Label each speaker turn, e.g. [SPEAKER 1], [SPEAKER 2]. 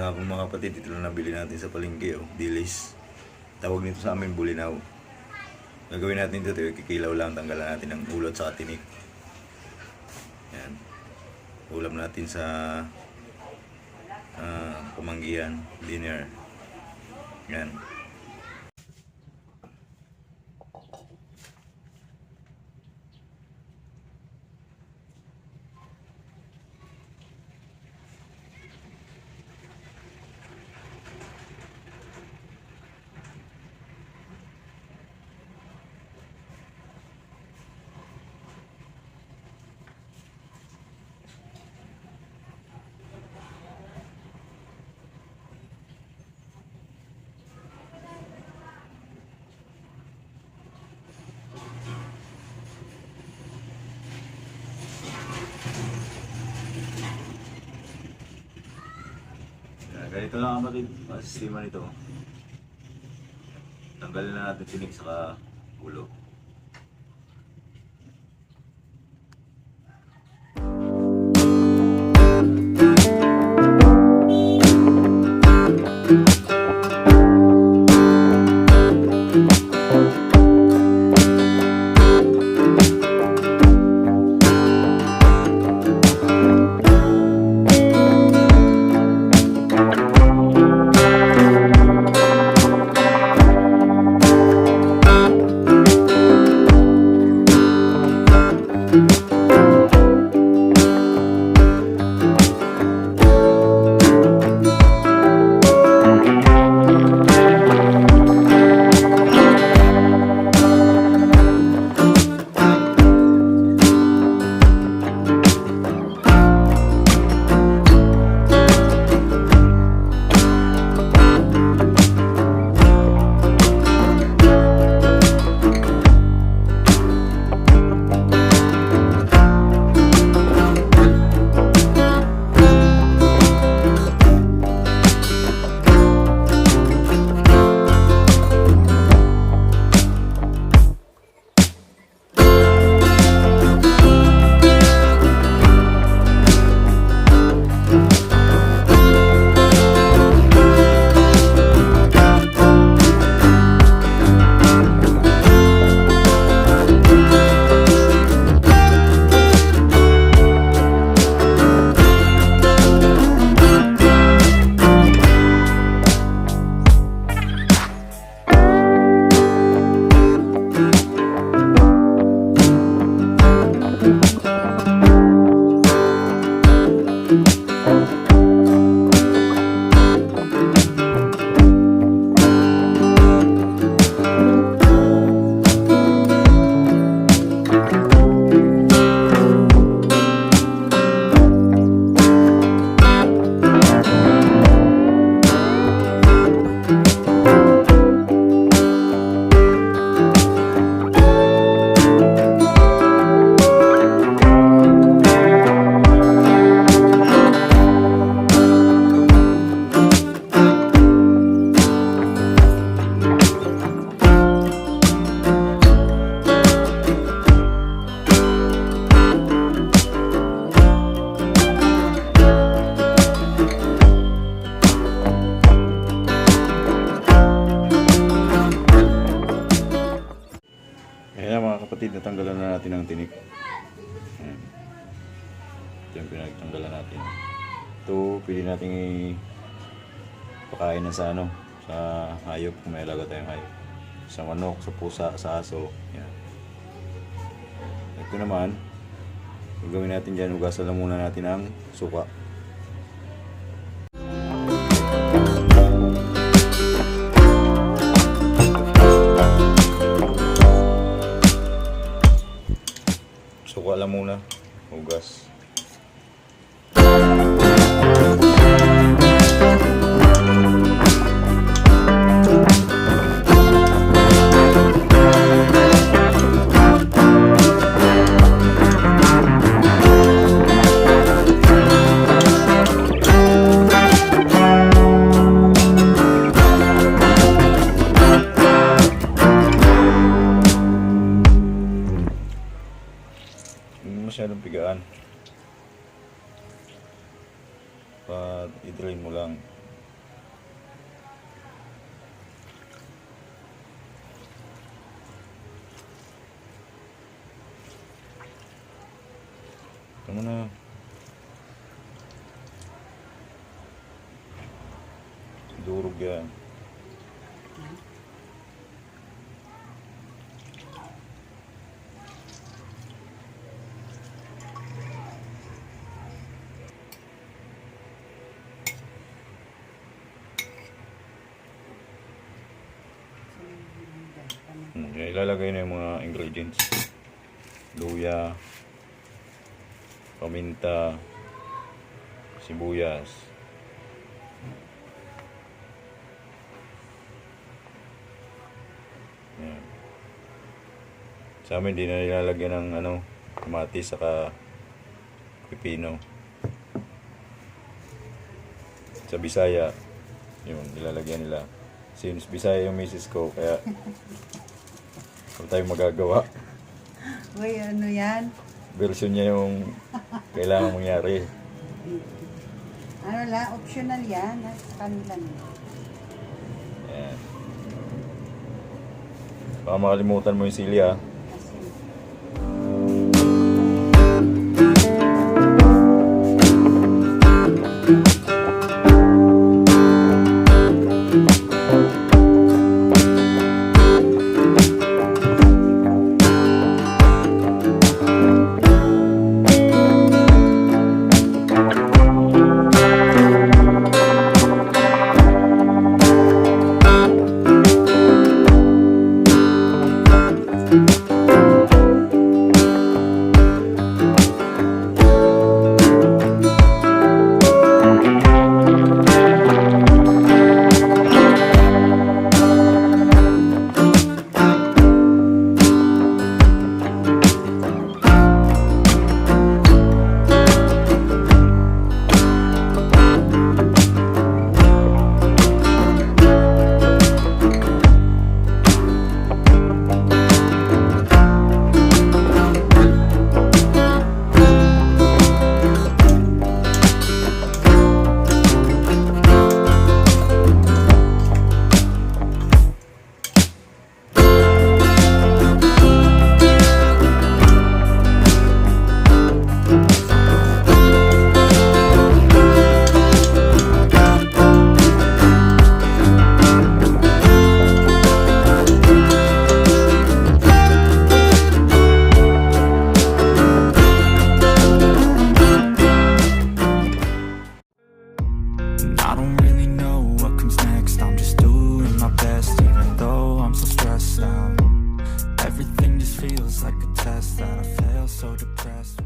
[SPEAKER 1] nga po mga kapatid, ito lang nabili natin sa palengke, oh, dilis. Tawag nito sa amin bulinaw. Gagawin natin ito, kikilaw lang, tanggalan natin ng ulot sa tinik. Yan. Ulam natin sa pamanggihan, dinner. Yan. Ganito lang kapatid, ang sistema nito. Tanggalin na natin tinik sa ulo. Kapatid, natanggalan na natin ang tinik. Ayan. Ito yung pinagtanggalan natin. Ito, pwede natin ipakain na sa sa hayop, kung may alaga tayong hayop. Sa manok, sa pusa, sa aso. Ayan. Ito naman, gagawin natin dyan, ugasan lang muna natin ang suka. Suka lang muna, hugas. Masyadong pigaan, i-drain mo lang. Ano na? Durog yan. Kaya ilalagay na yung mga ingredients. Luya, paminta, sibuyas. Yan. Sa amin di na nilalagyan ng ano, kamatis saka pipino. Sa Bisaya, yun, nilalagyan nila. Since Bisaya yung misis ko, kaya wala tayong magagawa.
[SPEAKER 2] Uy, ano yan?
[SPEAKER 1] Version niya yung kailangan mangyari.
[SPEAKER 2] Ano lang, optional yan. Sa kanila nila.
[SPEAKER 1] Ayan. Baka makalimutan mo yung sili ha.
[SPEAKER 2] Kasi,
[SPEAKER 3] I don't really know what comes next. I'm just doing my best, even though I'm so stressed out. Everything just feels like a test that I fail, so depressed.